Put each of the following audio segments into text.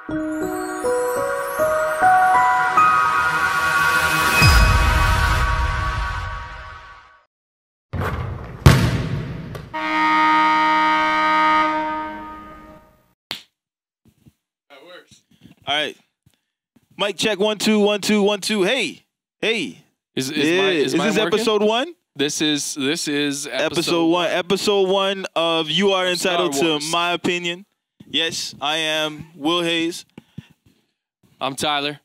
All right. Mic check 1 2 1 2 1 2. Hey. Is this episode 1? This is episode 1. Episode 1 of You Are Entitled to My Opinion. Yes, I am Will Hayes. I'm Tyler.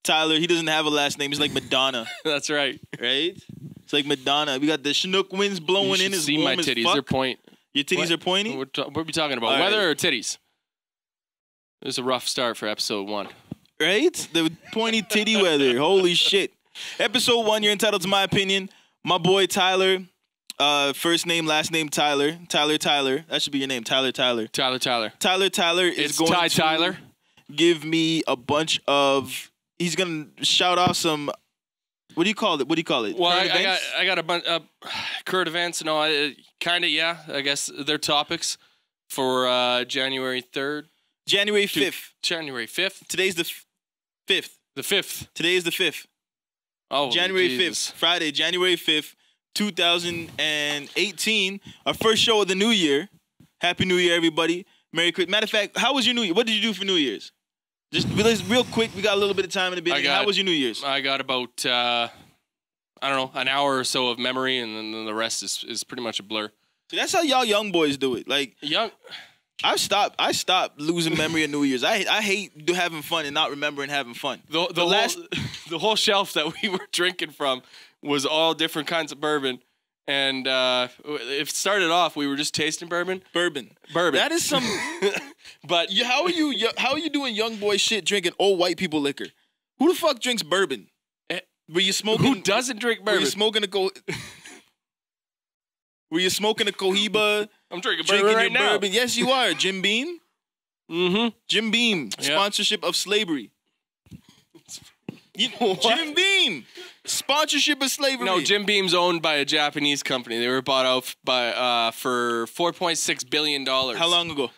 Tyler, he doesn't have a last name. He's like Madonna. That's right. Right? It's like Madonna. We got the Chinook winds blowing in. See my titties. They're point. Your titties are pointy? What are we talking about? Weather or titties? It was a rough start for episode 1. Right? The pointy titty weather. Holy shit. Episode 1, You're Entitled to My Opinion. My boy Tyler. First name, last name Tyler. Tyler. That should be your name. Tyler. Tyler is going to give me a bunch of... He's going to shout off some... What do you call it? Well, I got a bunch of current events. No, kind of, yeah. I guess they're topics for January 3rd. January 5th. January 5th? Today's the 5th. The 5th. Today is the 5th. Oh, January Jesus. 5th. Friday, January 5th, 2018. Our first show of the new year. Happy New Year, everybody. Merry Christmas. Matter of fact, how was your New Year? What did you do for New Year's? Just real quick, we got a little bit of time in the beginning. How was your New Year's? I got about, I don't know, an hour or so of memory, and then the rest is pretty much a blur. So that's how y'all young boys do it. Like I stopped losing memory of New Year's. I hate having fun and not remembering having fun. The whole shelf that we were drinking from was all different kinds of bourbon, and it started off we were just tasting bourbon. That is some. But how are you doing young boy shit drinking old white people liquor? Who the fuck drinks bourbon? Were you smoking? Who doesn't drink bourbon? Were you smoking a Cohiba? I'm drinking bourbon right now. Bourbon? Yes, you are. Jim Beam? Mm-hmm. Jim Beam. Sponsorship of slavery. Jim Beam. Sponsorship of slavery. No, Jim Beam's owned by a Japanese company. They were bought out for $4.6 billion. How long ago?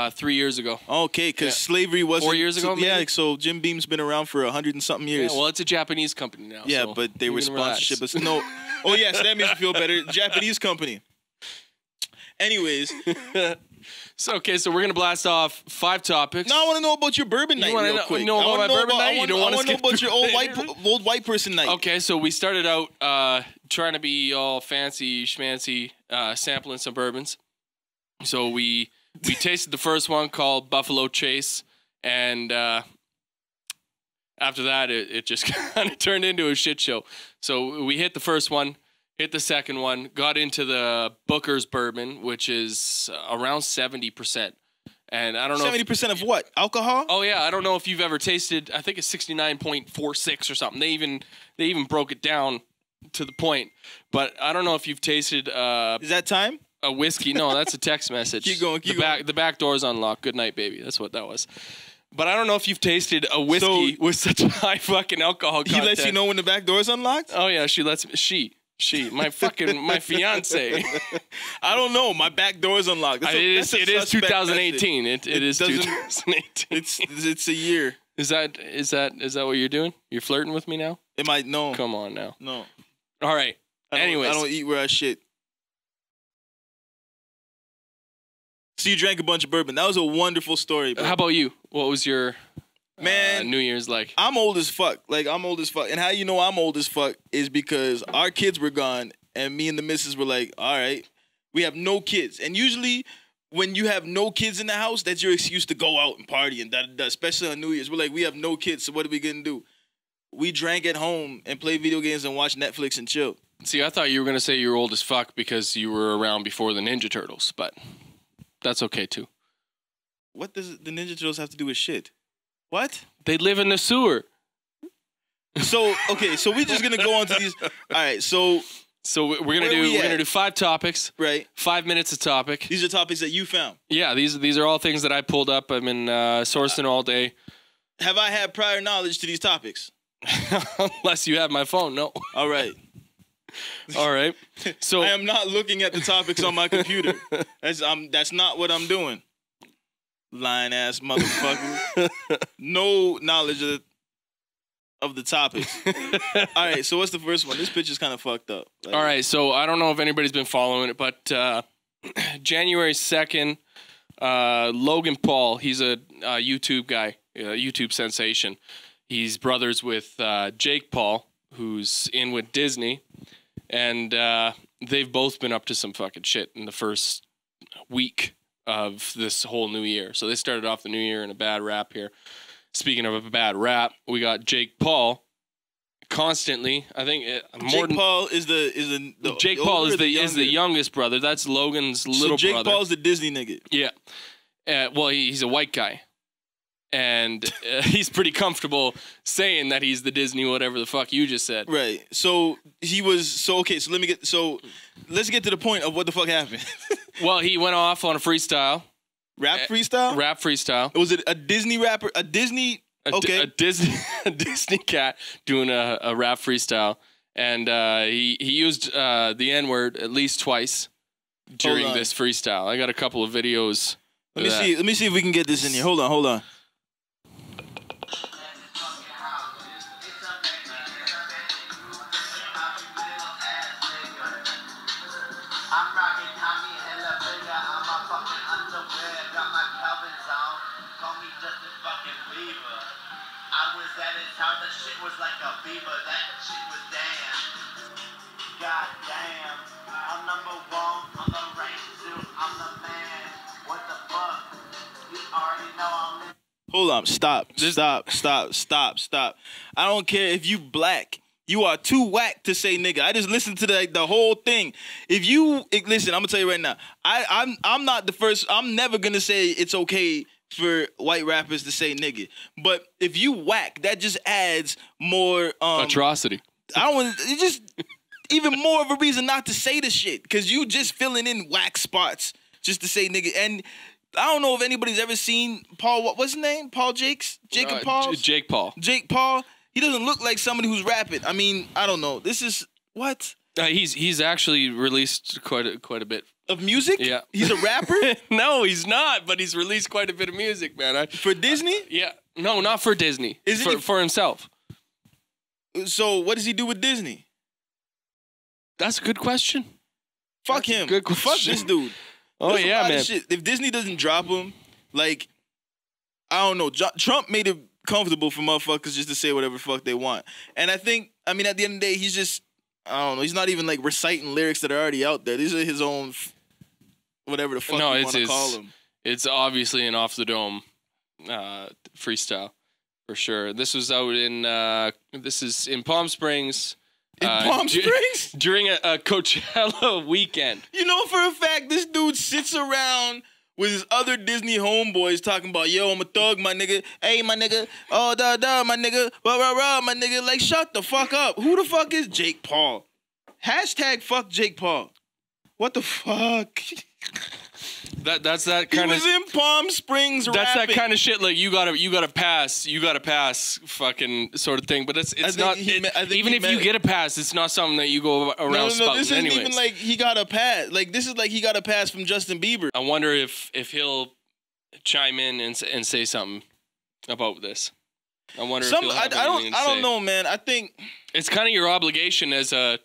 3 years ago. Okay, because slavery was 4 years ago. Yeah, so Jim Beam's been around for 100 and something years. Yeah, well, it's a Japanese company now. Yeah, so but they were sponsorship of no. Oh yeah, so that makes me feel better. Japanese company. Anyways, so we're gonna blast off 5 topics. No, I want to know about your bourbon night real quick. You know about my bourbon night? You don't want to know about your old white person night. Okay, so we started out trying to be all fancy schmancy, sampling some bourbons. So we tasted the first one called Buffalo Chase, and after that it just kind of turned into a shit show. So we hit the first one. Hit the second one, got into the Booker's bourbon, which is around 70%. And I don't know 70% of what? Alcohol? Oh yeah, I don't know if you've ever tasted, I think it's 69.46 or something. They even broke it down to the point. But I don't know if you've tasted Is that time? A whiskey. No, that's a text message. Keep going. The back door's unlocked. Good night, baby. That's what that was. But I don't know if you've tasted a whiskey with such a high fucking alcohol content. He lets you know when the back door's unlocked? Oh yeah, she lets me. My fiance. I don't know. My back door is unlocked. It is 2018. It is 2018. It's a year. Is that what you're doing? You're flirting with me now? It might no. Come on now. No. All right. Anyways, I don't eat where I shit. So you drank a bunch of bourbon. That was a wonderful story, bro. How about you? What was your New Year's like? I'm old as fuck. And how you know I'm old as fuck is because our kids were gone and me and the missus were like, all right, we have no kids. And usually when you have no kids in the house, that's your excuse to go out and party and da-da-da, especially on New Year's. We're like, we have no kids, so what are we going to do? We drank at home and played video games and watched Netflix and chill. See, I thought you were going to say you were old as fuck because you were around before the Ninja Turtles, but that's okay too. What does the Ninja Turtles have to do with shit? What? They live in the sewer. So, okay, so we're just going to go on to these. All right, so we're going to do 5 topics. Right. 5 minutes a topic. These are topics that you found. Yeah, these are all things that I pulled up. I've been sourcing all day. Have I had prior knowledge to these topics? Unless you have my phone, no. All right. All right. So I am not looking at the topics on my computer. That's not what I'm doing. Lying ass motherfucker. No knowledge of the topics. All right, so what's the first one? This picture's kind of fucked up. Like, All right, so I don't know if anybody's been following it, but January 2nd, Logan Paul, he's a YouTube guy, a YouTube sensation. He's brothers with Jake Paul, who's in with Disney, and they've both been up to some fucking shit in the first week of this whole new year. So they started off the new year in a bad rap here. Speaking of a bad rap, we got Jake Paul constantly. I think Jake Paul is the Jake Paul is the youngest brother. That's Logan's little brother. So Jake Paul's the Disney nigga. Yeah. Well, he's a white guy. And he's pretty comfortable saying that he's the Disney whatever the fuck you just said. Right. So okay, so let's get to the point of what the fuck happened. Well, he went off on a freestyle. Rap freestyle? Rap freestyle. Was it a Disney rapper? A Disney okay. A Disney cat doing a rap freestyle. And he used the N-word at least twice during this freestyle. I got a couple of videos. Let me see if we can get this in here. Hold on. Hold on, stop. I don't care if you black. You are too whack to say nigga. I just listened to the whole thing. If you listen, I'm gonna tell you right now. I'm not the first. I'm never gonna say it's okay for white rappers to say nigga. But if you whack, that just adds more atrocity. I don't want. It's just even more of a reason not to say the shit because you just filling in whack spots just to say nigga. And I don't know if anybody's ever seen Paul. What's his name? Paul Jakes? Jacob Paul? Jake Paul. Jake Paul. He doesn't look like somebody who's rapping. I mean, I don't know. This is what? He's actually released quite a bit of music. Yeah, he's a rapper. No, he's not. But he's released quite a bit of music, man. For Disney? Yeah. No, not for Disney. For himself. So what does he do with Disney? That's a good question. Fuck him. Good question. Fuck this dude. Oh yeah, man. If Disney doesn't drop him, like I don't know. Trump made it comfortable for motherfuckers just to say whatever the fuck they want. And I think, I mean, at the end of the day, he's just, I don't know, he's not even like reciting lyrics that are already out there. These are his own, whatever the fuck you want to call them. It's obviously an off the dome freestyle for sure. This was out in, this is in Palm Springs. In Palm Springs? During a Coachella weekend. You know for a fact, this dude sits around with his other Disney homeboys talking about, yo, I'm a thug, my nigga. Hey, my nigga. Oh, da, my nigga. Rah, my nigga. Like, shut the fuck up. Who the fuck is Jake Paul? Hashtag fuck Jake Paul. What the fuck? That's that kind of. He was in Palm Springs. That's rapping. that kind of shit. Like you gotta pass, fucking sort of thing. But it's not. Even if you get a pass, it's not something that you go around spouting. This isn't even like he got a pass. Like this is like he got a pass from Justin Bieber. I wonder if he'll chime in and say something about this. I wonder. I don't know, man. I think it's kind of your obligation as a.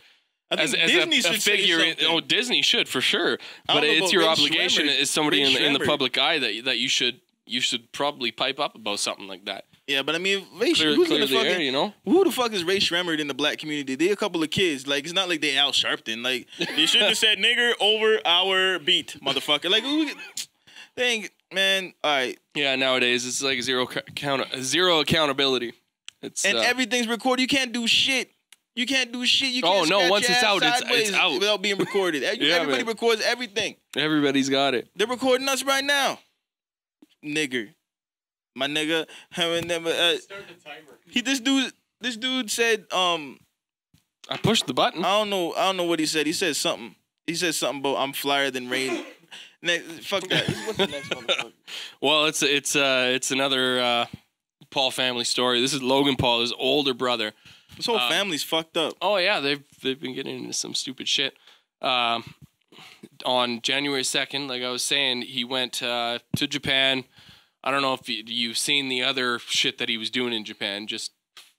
As a figure, Disney should for sure, but it's your obligation as somebody in the public eye that you should probably pipe up about something like that. Yeah, but I mean, who's gonna fucking, air, you know? Who the fuck is Ray Shremmerd in the black community? They a couple of kids. Like it's not like they Al Sharpton. Like you should have said nigger over our beat, motherfucker. Like dang, man. All right. Yeah, nowadays it's like zero accountability. It's and everything's recorded. You can't do shit. You can't do shit. You can't once it's out, it's out without being recorded. Everybody records everything. Everybody's got it. They're recording us right now. Nigger, my nigga. Start the timer. This dude said. I pushed the button. I don't know what he said. He said something. He said something about I'm flyer than rain. Fuck that. What's the next one? Well, it's another Paul family story. This is Logan Paul, his older brother. This whole family's fucked up. Oh yeah, they've been getting into some stupid shit. On January 2nd, like I was saying, he went to Japan I don't know if you've seen the other shit that he was doing in Japan.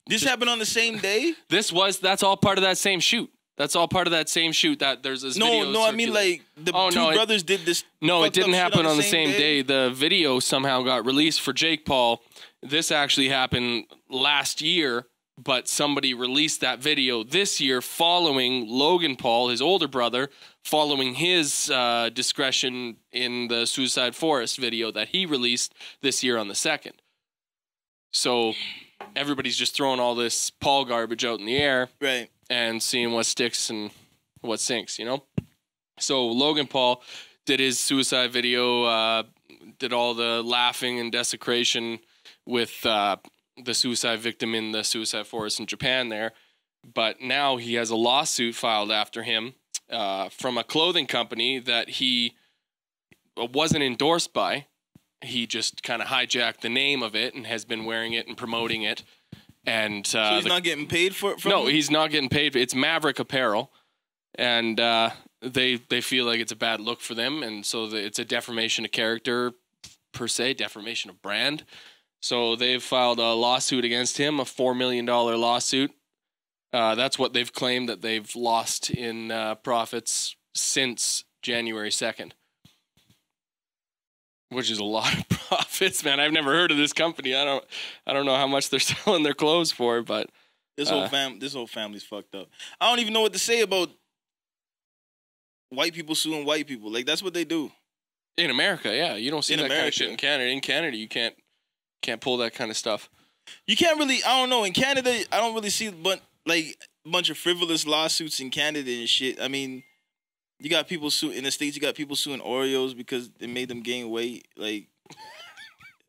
This happened on the same day? That's all part of that same shoot. That's all part of that same shoot. That there's this video. No, I mean like the two brothers did this. No, it didn't happen on the same day. The video somehow got released for Jake Paul. This actually happened last year, but somebody released that video this year following Logan Paul, his older brother, following his discretion in the Suicide Forest video that he released this year on the 2nd. So everybody's just throwing all this Paul garbage out in the air. Right. And seeing what sticks and what sinks, you know? So Logan Paul did his suicide video, did all the laughing and desecration with the suicide victim in the suicide forest in Japan there. But now he has a lawsuit filed after him from a clothing company that he wasn't endorsed by. He just kind of hijacked the name of it and has been wearing it and promoting it. And so he's not getting paid for it? No, he's not getting paid. It's Maverick Apparel. And they feel like it's a bad look for them. And so it's a defamation of character, per se, defamation of brand. So they've filed a lawsuit against him, a $4 million lawsuit. That's what they've claimed that they've lost in profits since January 2nd. Which is a lot of profits, man. I've never heard of this company. I don't know how much they're selling their clothes for, but this whole family's fucked up. I don't even know what to say about white people suing white people. Like that's what they do. In America, yeah. You don't see that kind of shit in Canada. In Canada, you can't pull that kind of stuff. You can't really, I don't know. In Canada, I don't really see a bunch of frivolous lawsuits in Canada and shit. I mean, you got people in the States, you got people suing Oreos because it made them gain weight. Like,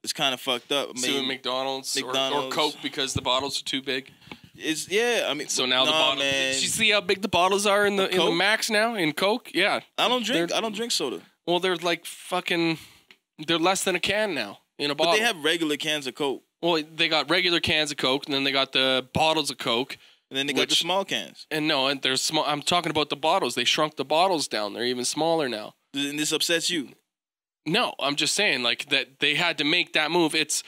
it's kind of fucked up. Suing McDonald's. Or Coke because the bottles are too big. I mean, so now the bottles. Did you see how big the bottles are in the Max now in Coke? Yeah. I don't drink soda. Well, they're like they're less than a can now in a bottle. But they have regular cans of Coke. Well, they got regular cans of Coke, and then they got the bottles of Coke. And then they got the small cans. And they're small. I'm talking about the bottles. They shrunk the bottles down. They're even smaller now. And this upsets you? No, I'm just saying like that they had to make that move. It's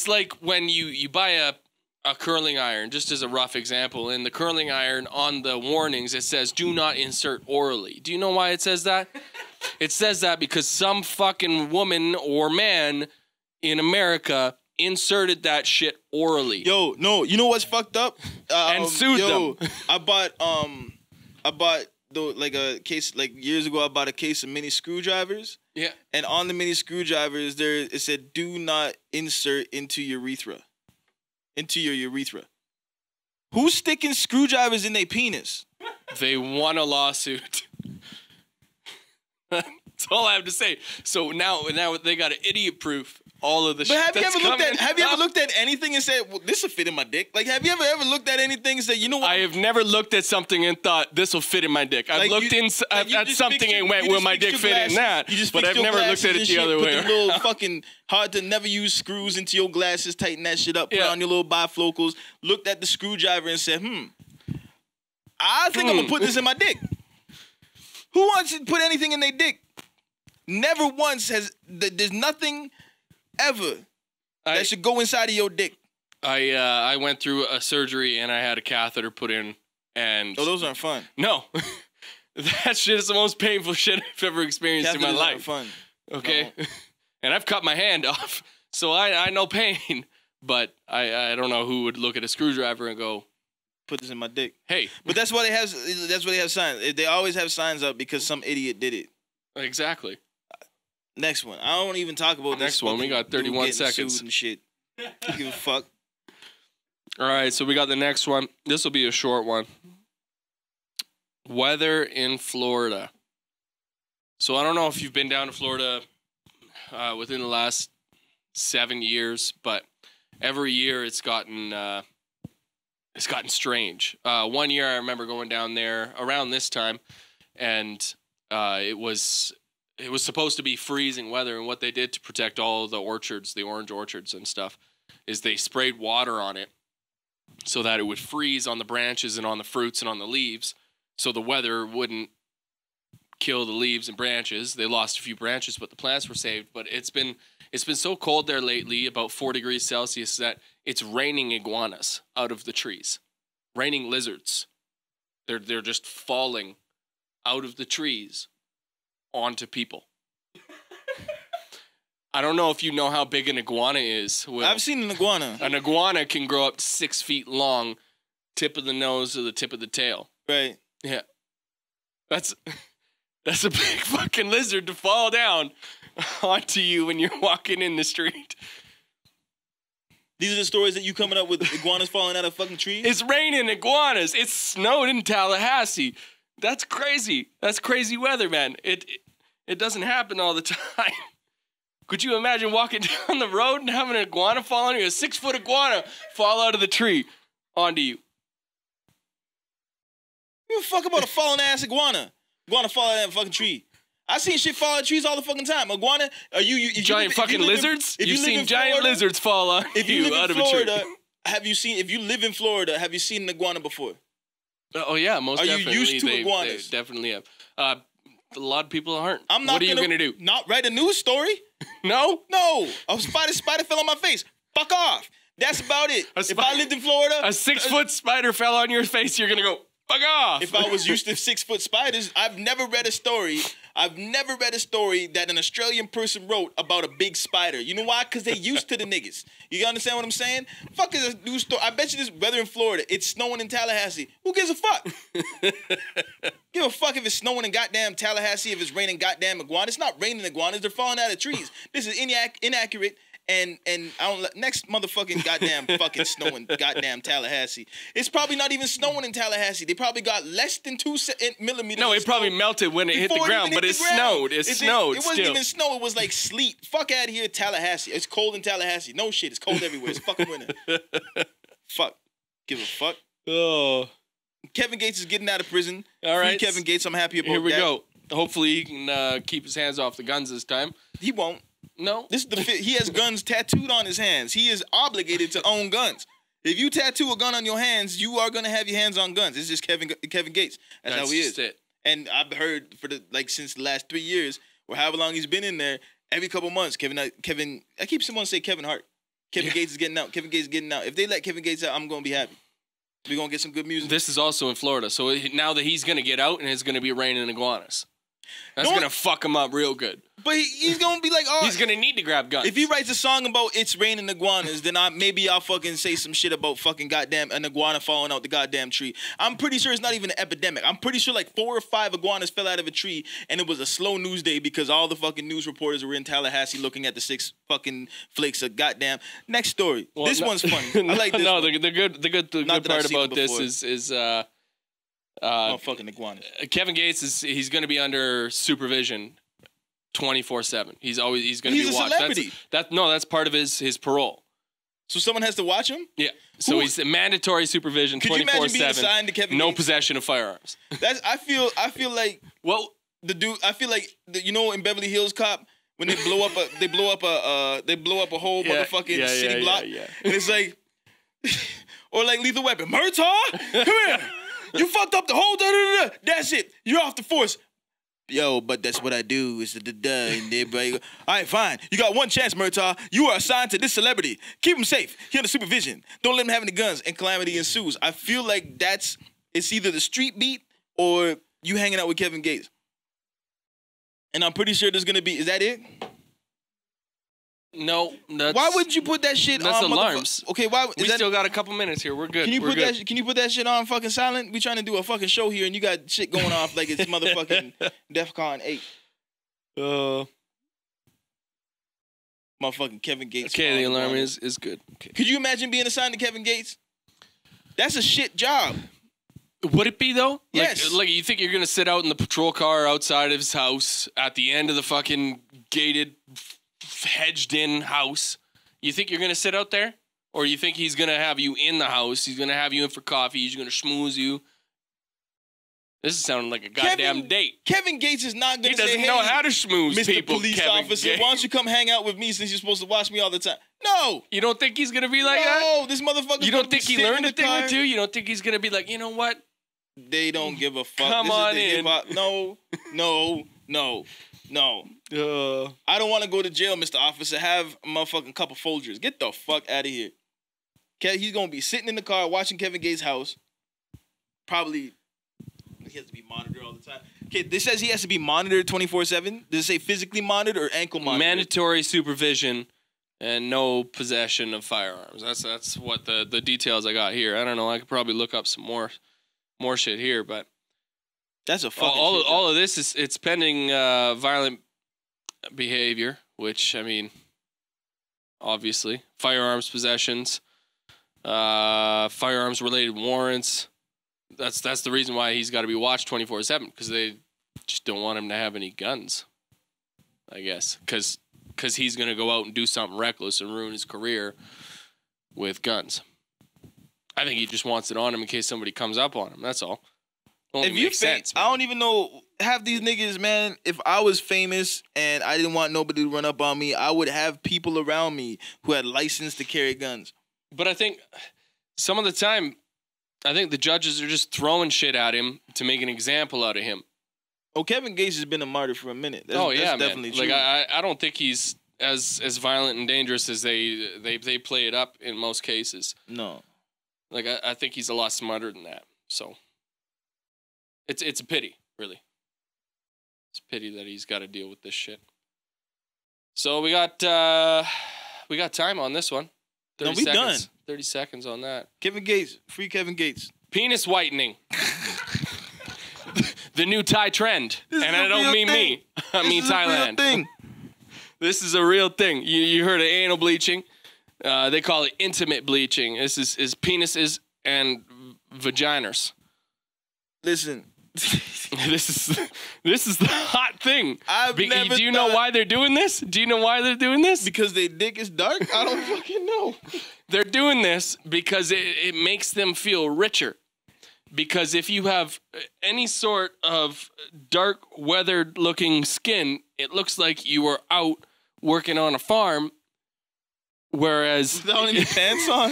like when you buy a curling iron, just as a rough example. In the curling iron on the warnings, it says do not insert orally. Do you know why it says that? It says that because some fucking woman or man in America inserted that shit orally. Yo, no, you know what's fucked up? And sued them. I bought a case years ago. I bought a case of mini screwdrivers. Yeah. And on the mini screwdrivers, it said do not insert into your urethra. Who's sticking screwdrivers in their penis? They won a lawsuit. That's all I have to say. So now they got an idiot proof. All of the shit. But have you ever looked at anything and said, well, this will fit in my dick? Like, have you ever looked at anything and said, you know what? I have never looked at something and thought, this will fit in my dick. I've looked at something and went, will my dick fit in that? But I've never looked at it the other way. Put the little fucking hard to never use screws into your glasses, tighten that shit up, put on your little bifocals, looked at the screwdriver and said, I think I'm going to put this in my dick. Who wants to put anything in their dick? Never once there's nothing ever that should go inside of your dick. I went through a surgery and I had a catheter put in, and those aren't fun. No, that shit is the most painful shit I've ever experienced in my life. Aren't fun. Okay, no. And I've cut my hand off, so I know pain. But I don't know who would look at a screwdriver and go, put this in my dick. Hey, but that's why they have signs. They always have signs up because some idiot did it. Exactly. Next one. I don't even talk about next one. We got 31 seconds and shit. Don't give a fuck. All right, so we got the next one. This will be a short one. Weather in Florida. So I don't know if you've been down to Florida within the last 7 years, but every year it's gotten strange. 1 year I remember going down there around this time, and it was supposed to be freezing weather, and what they did to protect all the orchards, the orange orchards and stuff, is they sprayed water on it so that it would freeze on the branches and on the fruits and on the leaves, so the weather wouldn't kill the leaves and branches. They lost a few branches, but the plants were saved. But it's been It's been so cold there lately, about 4 degrees Celsius, that it's raining iguanas out of the trees. Raining lizards. They're just falling out of the trees onto people. I don't know if you know how big an iguana is. Will. I've seen an iguana. An iguana can grow up to 6 feet long, tip of the nose to the tip of the tail. Right. Yeah. That's a big fucking lizard to fall down onto you when you're walking in the street. These are the stories that you coming up with, iguanas falling out of fucking trees? It's raining iguanas. It's snowed in Tallahassee. That's crazy. That's crazy weather, man. It doesn't happen all the time. Could you imagine walking down the road and having an iguana fall on you? A 6-foot iguana fall out of the tree onto you. You give a fuck about a falling ass iguana. Iguana fall out of that fucking tree. I seen shit fall out of trees all the fucking time. Iguana, are you giant fucking lizards? You've seen giant lizards fall on you out of a tree. Have you seen? If you live in Florida, have you seen an iguana before? Oh yeah, most definitely. Are you used to iguanas? They definitely have. A lot of people aren't. What are you gonna do? Not write a news story? No. A spider fell on my face. Fuck off. That's about it. If I lived in Florida, a 6-foot spider fell on your face. You're gonna go fuck off. If I was used to 6-foot spiders, I've never read a story that an Australian person wrote about a big spider. You know why? Because they used to the niggas. You understand what I'm saying? Fuck is a news story. I bet you this weather in Florida. It's snowing in Tallahassee. Who gives a fuck? Give a fuck if it's snowing in goddamn Tallahassee, if it's raining goddamn iguanas. It's not raining iguanas. They're falling out of trees. This is inaccurate. And I don't next motherfucking goddamn fucking snowing goddamn Tallahassee. It's probably not even snowing in Tallahassee. They probably got less than 2 millimeters. No, it probably melted when it hit the ground, but it snowed. It snowed. It wasn't even snow. It was like sleet. Fuck out of here, Tallahassee. It's cold in Tallahassee. No shit. It's cold everywhere. It's fucking winter. Fuck. Give a fuck. Oh. Kevin Gates is getting out of prison. All right, Free Kevin Gates. I'm happy about that. Here we go. Hopefully he can keep his hands off the guns this time. He won't. No. This is he has guns tattooed on his hands. He is obligated to own guns. If you tattoo a gun on your hands, you are gonna have your hands on guns. It's just Kevin Gates. That's how he is. It. And I've heard since the last 3 years or however long he's been in there, every couple months, I keep someone say Kevin Hart. Kevin Gates is getting out. Kevin Gates is getting out. If they let Kevin Gates out, I'm gonna be happy. We're gonna get some good music. This is also in Florida, so now that he's gonna get out and it's gonna be raining iguanas. That's going to fuck him up real good. But he's going to be like, oh. He's going to need to grab guns. If he writes a song about it's raining iguanas, then maybe I'll fucking say some shit about fucking goddamn an iguana falling out the goddamn tree. I'm pretty sure it's not even an epidemic. I'm pretty sure like 4 or 5 iguanas fell out of a tree and it was a slow news day because all the fucking news reporters were in Tallahassee looking at the 6 fucking flakes of goddamn. Next story. Well, this one's funny. I like this one. The good part about this is fucking iguanas. Kevin Gates he's going to be under supervision 24/7. He's going to be watched. He's a celebrity. That's part of his parole. So someone has to watch him? Yeah. So he's mandatory supervision 24/7. Could you imagine being assigned to Kevin Gates? No possession of firearms. I feel like in Beverly Hills Cop when they blow up a whole motherfucking city block. Yeah. And it's like or like Lethal Weapon. Murtaugh? Come here. You fucked up the whole da-da-da-da. That's it. You're off the force. Yo, but that's what I do. Is the and everybody go, all right, fine. You got one chance, Murtaugh. You are assigned to this celebrity. Keep him safe. He under supervision. Don't let him have any guns, and calamity ensues. I feel like it's either the street beat or you hanging out with Kevin Gates. And I'm pretty sure there's gonna be. Is that it? No, why wouldn't you put that shit on? That's alarms. Okay, why? We still got a couple minutes here. We're good. Can you put that shit on fucking silent? We trying to do a fucking show here, and you got shit going off like it's motherfucking DEFCON 8. Motherfucking Kevin Gates. Okay, the alarm is good. Okay. Could you imagine being assigned to Kevin Gates? That's a shit job. Would it be though? Yes. Like you think you're gonna sit out in the patrol car outside of his house at the end of the fucking gated, hedged-in house? You think you're gonna sit out there, or you think he's gonna have you in the house? He's gonna have you in for coffee. He's gonna schmooze you. This is sounding like a goddamn date. Kevin Gates is not gonna. He doesn't know how to schmooze Mr. people. Police Kevin officer, Gates. why don't you come hang out with me since you're supposed to watch me all the time? No. You don't think he's gonna be like that? No, this motherfucker. You don't think he learned a thing or two? You don't think he's gonna be like, you know what? They don't give a fuck. Come on in. No. No. I don't want to go to jail, Mr. Officer. Have a motherfucking couple Folgers. Get the fuck out of here. He's going to be sitting in the car watching Kevin Gates' house. Probably, he has to be monitored all the time. Okay, this says he has to be monitored 24/7. Does it say physically monitored or ankle monitored? Mandatory supervision and no possession of firearms. That's what the details I got here. I don't know. I could probably look up some more shit here, but that's a fucking all of this it's pending violent behavior, which I mean, obviously firearms possessions, firearms related warrants. That's the reason why he's got to be watched 24/7 because they just don't want him to have any guns. I guess because he's gonna go out and do something reckless and ruin his career with guns. I think he just wants it on him in case somebody comes up on him. That's all. Only if you makes sense, I don't even know. Have these niggas, man. If I was famous and I didn't want nobody to run up on me, I would have people around me who had license to carry guns. But I think some of the time, I think the judges are just throwing shit at him to make an example out of him. Oh, Kevin Gates has been a martyr for a minute. That's definitely man. true. Like I don't think he's as violent and dangerous as they play it up in most cases. No. Like I think he's a lot smarter than that. So it's a pity, really. It's a pity that he's got to deal with this shit. So we got time on this one. 30 seconds. Done. 30 seconds on that. Kevin Gates, free Kevin Gates. Penis whitening. The new Thai trend. And I don't mean me. I mean Thailand. Thing. This is a real thing. You heard of anal bleaching? They call it intimate bleaching. This is penises and vaginas. Listen. This is the hot thing. Do you know why they're doing this? Do you know why they're doing this? Because their dick is dark? I don't fucking know. They're doing this because it makes them feel richer. Because if you have any sort of dark, weathered-looking skin, it looks like you were out working on a farm. Whereas without any pants on,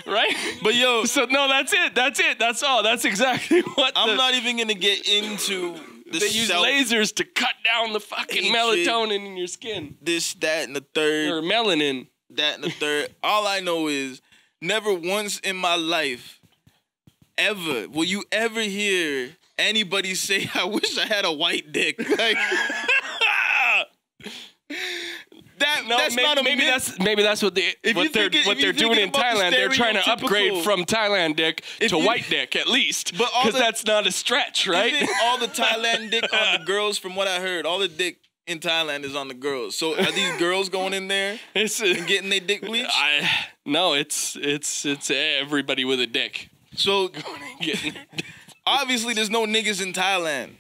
right? But yo, so no, that's it. That's all. That's exactly what. I'm not even gonna get into. They use lasers to cut down the fucking melatonin in your skin. This, that, and the third. Or melanin. That and the third. All I know is, never once in my life, ever will you ever hear anybody say, "I wish I had a white dick." Like. Maybe that's what they're doing in Thailand. They're trying to upgrade from Thailand dick to white dick at least, because that's not a stretch, right? All the Thailand dick on the girls, from what I heard, all the dick in Thailand is on the girls. So are these girls going in there and getting their dick bleached? No, it's everybody with a dick. So obviously, there's no niggas in Thailand.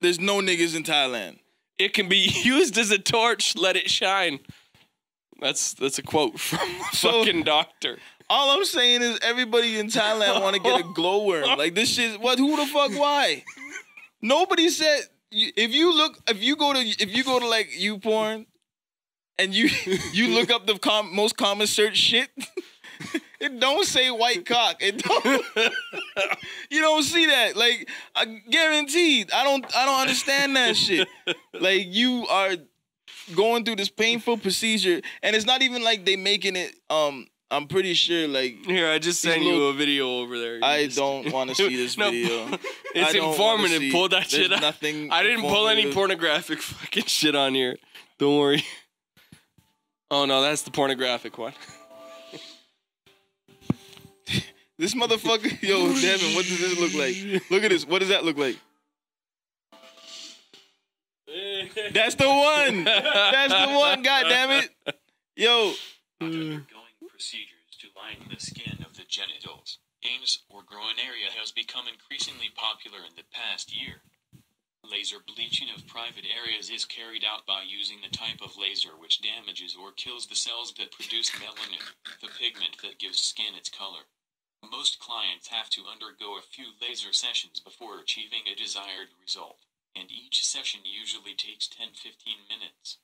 There's no niggas in Thailand. It can be used as a torch. Let it shine. That's a quote from the fucking doctor. All I'm saying is everybody in Thailand want to get a glowworm. Like this shit. What? Who the fuck? Why? Nobody said. If you go to like YouPorn, and you look up the most common search shit. It don't say white cock. It don't. You don't see that. Like, I guaranteed. I don't understand that shit. Like, you are going through this painful procedure, and it's not even like they making it. I'm pretty sure. Like, here, I just sent you a video over there. I don't want to see this video. It's informative. Pull that shit out. Nothing. I didn't pull any pornographic fucking shit on here. Don't worry. Oh no, that's the pornographic one. This motherfucker, yo, Devin, what does this look like? Look at this. What does that look like? That's the one. That's the one. God damn it, yo. Undergoing procedures to line the skin of the genitals, anus, or groin area has become increasingly popular in the past year. Laser bleaching of private areas is carried out by using the type of laser which damages or kills the cells that produce melanin, the pigment that gives skin its color. Most clients have to undergo a few laser sessions before achieving a desired result, and each session usually takes 10-15 minutes.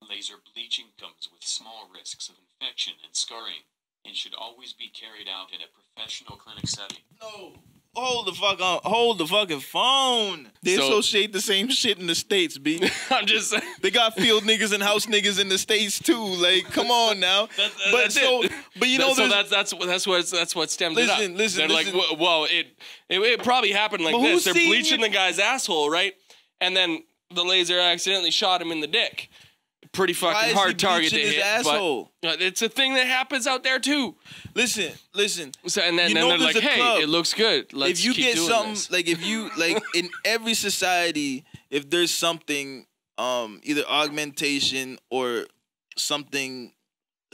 Laser bleaching comes with small risks of infection and scarring, and should always be carried out in a professional clinic setting. No, Hold the fuck on. Hold the fucking phone. They associate the same shit in the States, B. I'm just saying. They got field niggas and house niggas in the States too. Like, come on now. But you know, that's what stemmed it up. Listen. Like, well, it probably happened like this. They're bleaching the guy's asshole, right? And then the laser accidentally shot him in the dick. Pretty fucking hard target to hit. Asshole? But it's a thing that happens out there too. Listen. So, and then they're like, hey, it looks good. Let's if you keep get doing something this. like if you like in every society, if there's something either augmentation or something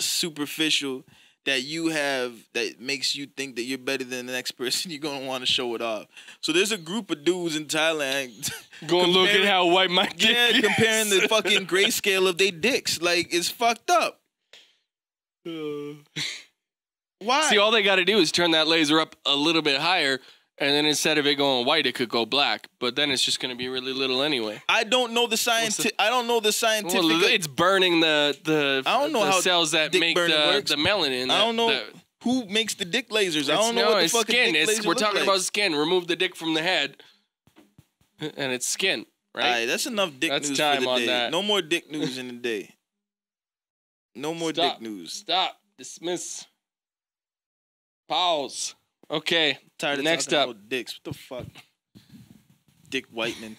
superficial that you have that makes you think that you're better than the next person, you're gonna want to show it off. So there's a group of dudes in Thailand going look at how white my dick is. Comparing the fucking grayscale of their dicks. Like, it's fucked up. Why? See, all they got to do is turn that laser up a little bit higher, and then instead of it going white, it could go black. But then it's just going to be really little anyway. I don't know the scientific. Well, it's burning the I don't know how cells that make the melanin. I don't know who makes the dick lasers. I don't know what the fucking skin. dick lasers We're talking like. about skin. Remove the dick from the head, and it's skin. Right. All right, that's enough dick news for the day. That. No more dick news in the day. No more dick news. Stop. Dismiss. Pause. Okay. Tired of next talking up. about dicks. What the fuck? Dick Whitening.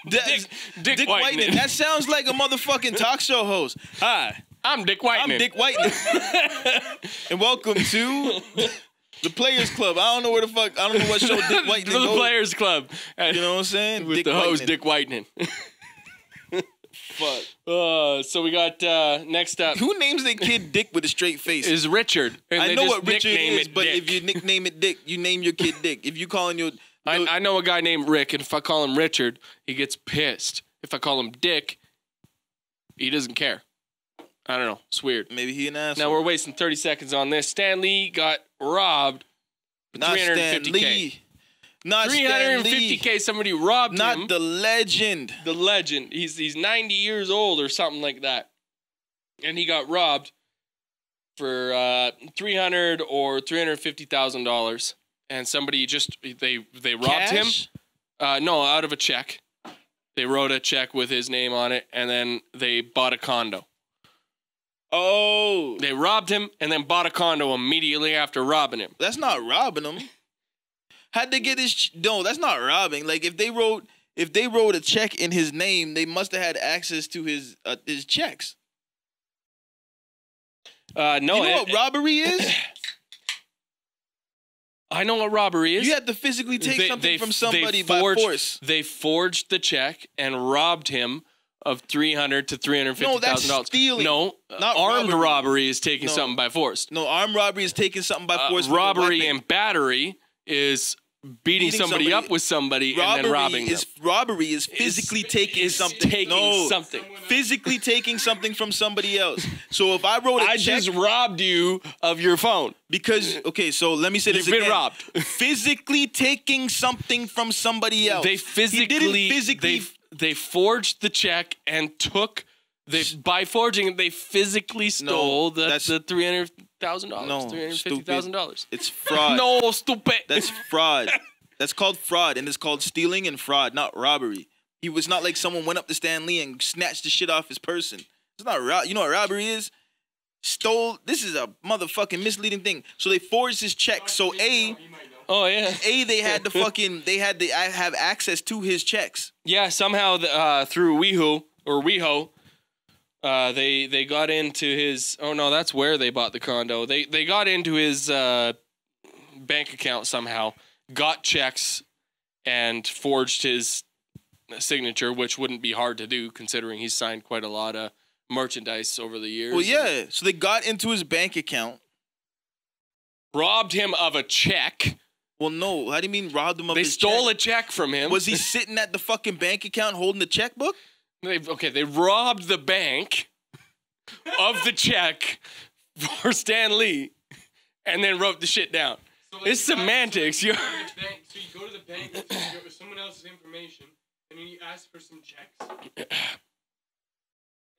Dick Whitening. That sounds like a motherfucking talk show host. Hi, I'm Dick Whitening. I'm Dick Whitening. And welcome to the Players Club. I don't know where the fuck. I don't know what show Dick Whitening goes. The Players Club. You know what I'm saying? With the host Dick Whitening. Fuck. So we got next up. Who names their kid Dick with a straight face? Is Richard. And I know what Richard is, but Dick. if you nickname it Dick, you name your kid Dick. If you calling your I know a guy named Rick, and if I call him Richard, he gets pissed. If I call him Dick, he doesn't care. I don't know. It's weird. Maybe he an asshole. Now we're wasting 30 seconds on this. Stan Lee got robbed for $350K. Not $350K. Somebody robbed him. Not the legend. The legend. He's 90 years old or something like that, and he got robbed for $300,000 or $350,000. And somebody just they robbed him. No, out of a check. They wrote a check with his name on it, and then they bought a condo. Oh. They robbed him and then bought a condo immediately after robbing him. That's not robbing him. How'd they get his... No, that's not robbing. Like, if they wrote a check in his name, they must have had access to his checks. No. You know what robbery is? I know what robbery is. You have to physically take something from somebody by force. They forged the check and robbed him of $300,000 to $350,000. No, that's stealing. No, not armed robbery is taking something by force. No, armed robbery is taking something by force. Robbery and battery is beating somebody up with somebody and then robbing them. Robbery is physically taking something. Physically taking something from somebody else. So if I wrote a check... I just robbed you of your phone. Because, okay, so let me say this again. You've been robbed. Physically taking something from somebody else. They forged the check and took... by forging it, they physically stole the $300,000. No, $350,000. It's fraud. No, stupid. That's fraud. That's called fraud, and it's called stealing and fraud, not robbery. He was not like someone went up to Stan Lee and snatched the shit off his person. It's not you know what robbery is? Stole. This is a motherfucking misleading thing. So they forged his check. So they had the fucking have access to his checks. Yeah, somehow through WeHo. They got into his... Oh, no, that's where they bought the condo. They got into his bank account somehow, got checks, and forged his signature, which wouldn't be hard to do considering he's signed quite a lot of merchandise over the years. Well, yeah. So they got into his bank account. Robbed him of a check. Well, no. How do you mean robbed him of his check? They stole a check from him. Was he sitting at the fucking bank account holding the checkbook? They robbed the bank of the check for Stan Lee and then wrote the shit down. So it's semantics. So you go to the bank with someone else's information and then you ask for some checks.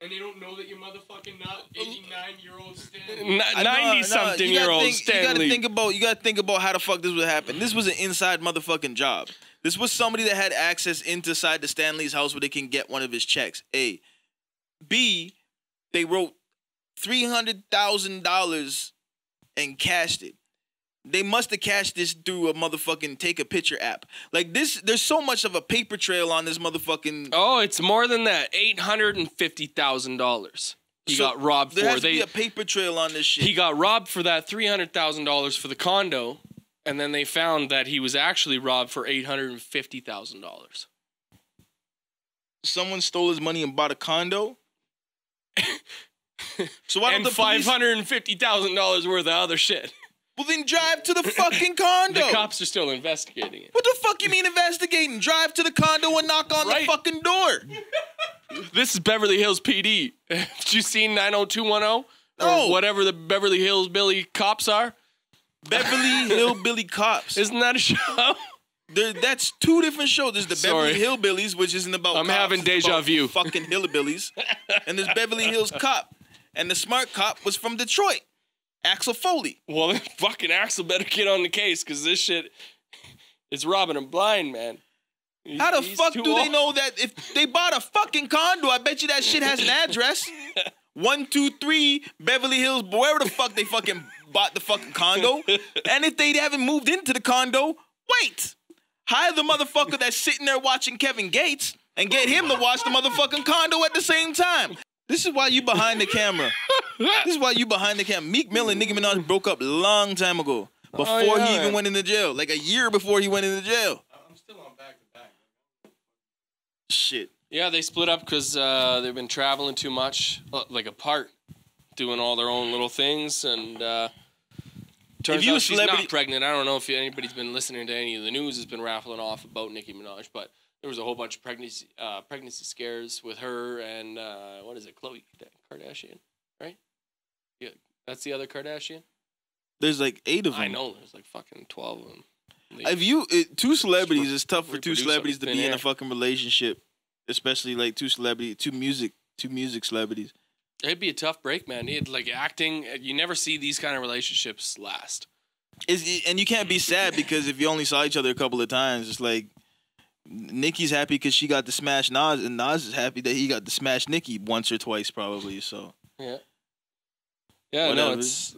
And they don't know that you're motherfucking not 89-year-old Stan. 90-something-year-old Stanley. You gotta think about how the fuck this would happen. This was an inside motherfucking job. This was somebody that had access inside the Stanley's house where they can get one of his checks. A. B. They wrote $300,000 and cashed it. They must have cashed this through a motherfucking take a picture app. Like this, there's so much of a paper trail on this motherfucking. Oh, it's more than that. $850,000. He got robbed for. There has to be a paper trail on this shit. He got robbed for that $300,000 for the condo, and then they found that he was actually robbed for $850,000. Someone stole his money and bought a condo. So why don't and the police... $550,000 worth of other shit. Well, then drive to the fucking condo. The cops are still investigating it. What the fuck you mean investigating? Drive to the condo and knock on the fucking door. This is Beverly Hills PD. Did you see 90210? No. Or whatever the Beverly Hills Billy cops are? Beverly Hillbilly Cops. Isn't that a show? That's two different shows. There's the Sorry. Beverly Hillbillies, which isn't about I'm cops, having it's deja about vu. Fucking hillbillies. And there's Beverly Hills Cop. And the smart cop was from Detroit. Axel Foley. Well, then fucking Axel better get on the case because this shit is robbing him blind, man. How the fuck do they know that if they bought a fucking condo, I bet you that shit has an address. 123 Beverly Hills, wherever the fuck they fucking bought the fucking condo. And if they haven't moved into the condo, wait. Hire the motherfucker that's sitting there watching Kevin Gates and get him to watch the motherfucking condo at the same time. This is why you behind the camera. This is why you behind the camera. Meek Mill and Nicki Minaj broke up a long time ago. Before he even went into jail. Like a year before he went into jail. I'm still on back-to-back. Shit. Yeah, they split up because they've been traveling too much, like apart, doing all their own little things. And turns out she's not pregnant. I don't know if anybody's been listening to any of the news has been raffling off about Nicki Minaj, but there was a whole bunch of pregnancy scares with her and what is it, Khloe Kardashian, right? Yeah, that's the other Kardashian. There's like 8 of them. I know. There's like fucking 12 of them. Two celebrities, it's tough for two celebrities to be in a fucking relationship, especially like two music celebrities. It'd be a tough break, man. Like acting, you never see these kind of relationships last. And you can't be sad because if you only saw each other a couple of times, it's like Nicki's happy because she got to smash Nas, and Nas is happy that he got to smash Nicki once or twice, probably. So yeah, whatever. No, it's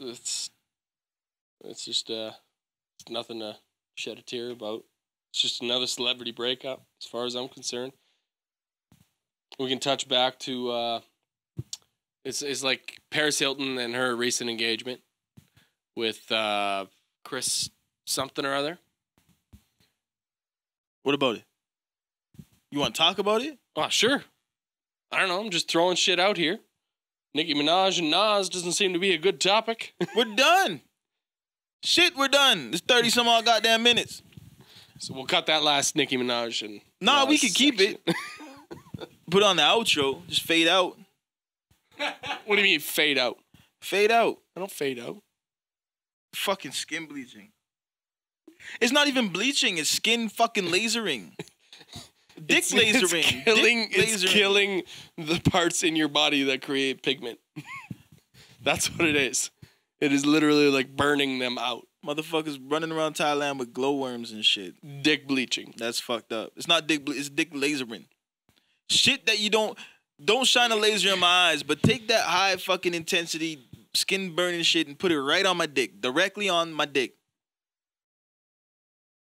just it's nothing to shed a tear about. It's just another celebrity breakup, as far as I'm concerned. We can touch back to it's like Paris Hilton and her recent engagement with Chris something or other. What about it? You want to talk about it? Oh, sure. I don't know. I'm just throwing shit out here. Nicki Minaj and Nas doesn't seem to be a good topic. We're done. Shit, we're done. It's 30 some odd goddamn minutes. So we'll cut that last Nicki Minaj and Nah, Nas we could keep it. Put on the outro. Just fade out. What do you mean fade out? Fade out. I don't fade out. Fucking skin bleaching. It's not even bleaching. It's skin fucking lasering. Dick lasering. It's killing the parts in your body that create pigment. That's what it is. It is literally like burning them out. Motherfuckers running around Thailand with glowworms and shit. Dick bleaching. That's fucked up. It's not dick it's dick lasering. Shit that you don't shine a laser in my eyes, but take that high fucking intensity skin burning shit and put it right on my dick. Directly on my dick.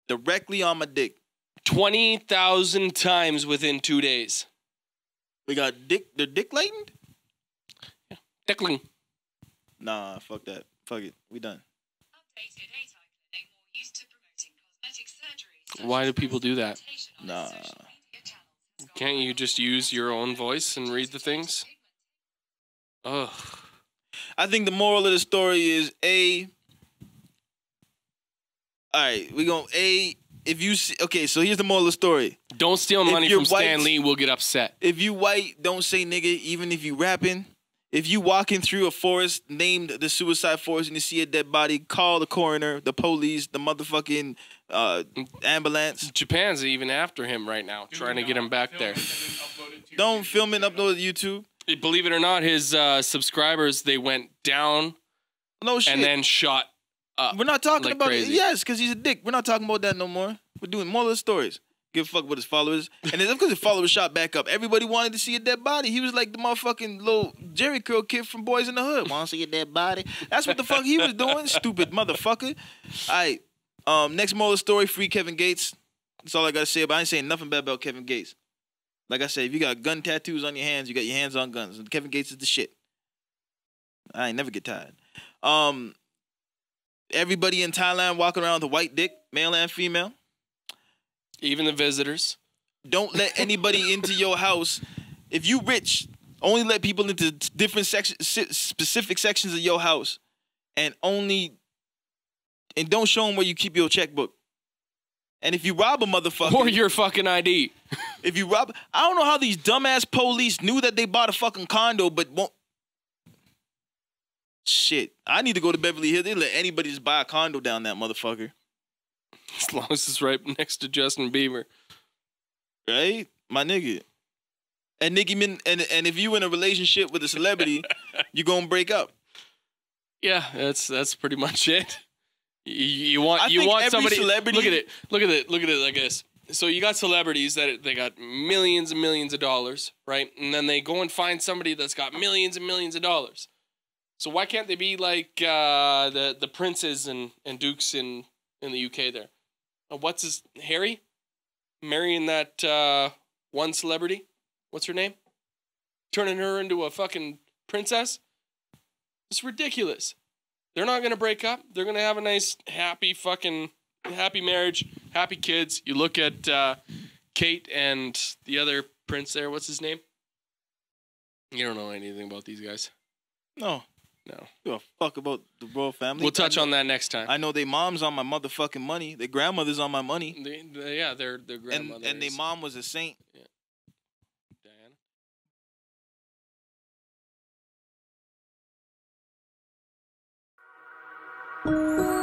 Directly on my dick. 20,000 times within 2 days. We got they're dick lightened? Yeah. Dickling. Nah, fuck that. Fuck it. We done. Why do people do that? Nah. Can't you just use your own voice and read the things? Ugh. I think the moral of the story is alright, we gonna if you see, okay, so here's the moral of the story. Don't steal money from Stan Lee, we'll get upset. If you white, don't say nigga, even if you rapping. If you walking through a forest named the Suicide Forest and you see a dead body, call the coroner, the police, the motherfucking ambulance. Japan's even after him right now, trying to get him back there. Don't film it and upload it to YouTube. Believe it or not, his subscribers, they went down No shit. and then shot up. We're not talking like about crazy. it. Yes, because he's a dick. We're not talking about that no more. We're doing more of the stories. Give a fuck what his followers. And it's because his followers shot back up. Everybody wanted to see a dead body. He was like the motherfucking little Jerry Curl kid from Boys in the Hood. Want to see a dead body? That's what the fuck he was doing, stupid motherfucker. All right. Next moral story, free Kevin Gates. That's all I got to say. But I ain't saying nothing bad about Kevin Gates. Like I said, if you got gun tattoos on your hands, you got your hands on guns. And Kevin Gates is the shit. I ain't never get tired. Everybody in Thailand walking around with a white dick, male and female. Even the visitors. Don't let anybody into your house. If you rich, only let people into different specific sections of your house, and don't show them where you keep your checkbook. And if you rob a motherfucker, Or your fucking ID. if you rob, I don't know how these dumbass police knew that they bought a fucking condo, but won't. Shit, I need to go to Beverly Hills. They let anybody just buy a condo down that motherfucker. As long as it's right next to Justin Bieber. Right? My nigga. And Nicki Min, and if you in a relationship with a celebrity, you gonna break up. Yeah, that's pretty much it. You want every somebody. celebrity. Look at it like this. So you got celebrities that they got millions and millions of dollars, right? And then they go and find somebody that's got millions and millions of dollars. So why can't they be like the princes and dukes in the UK there? What's his Harry? Marrying that one celebrity? What's her name? Turning her into a fucking princess? It's ridiculous. They're not gonna break up. They're gonna have a nice, happy marriage, happy kids. You look at Kate and the other prince there. What's his name? You don't know anything about these guys. No. Give a fuck about the royal family. We'll touch on that next time. I know their mom's on my motherfucking money. Their grandmother's on my money. Their grandmother. And their mom was a saint. Yeah. Diana.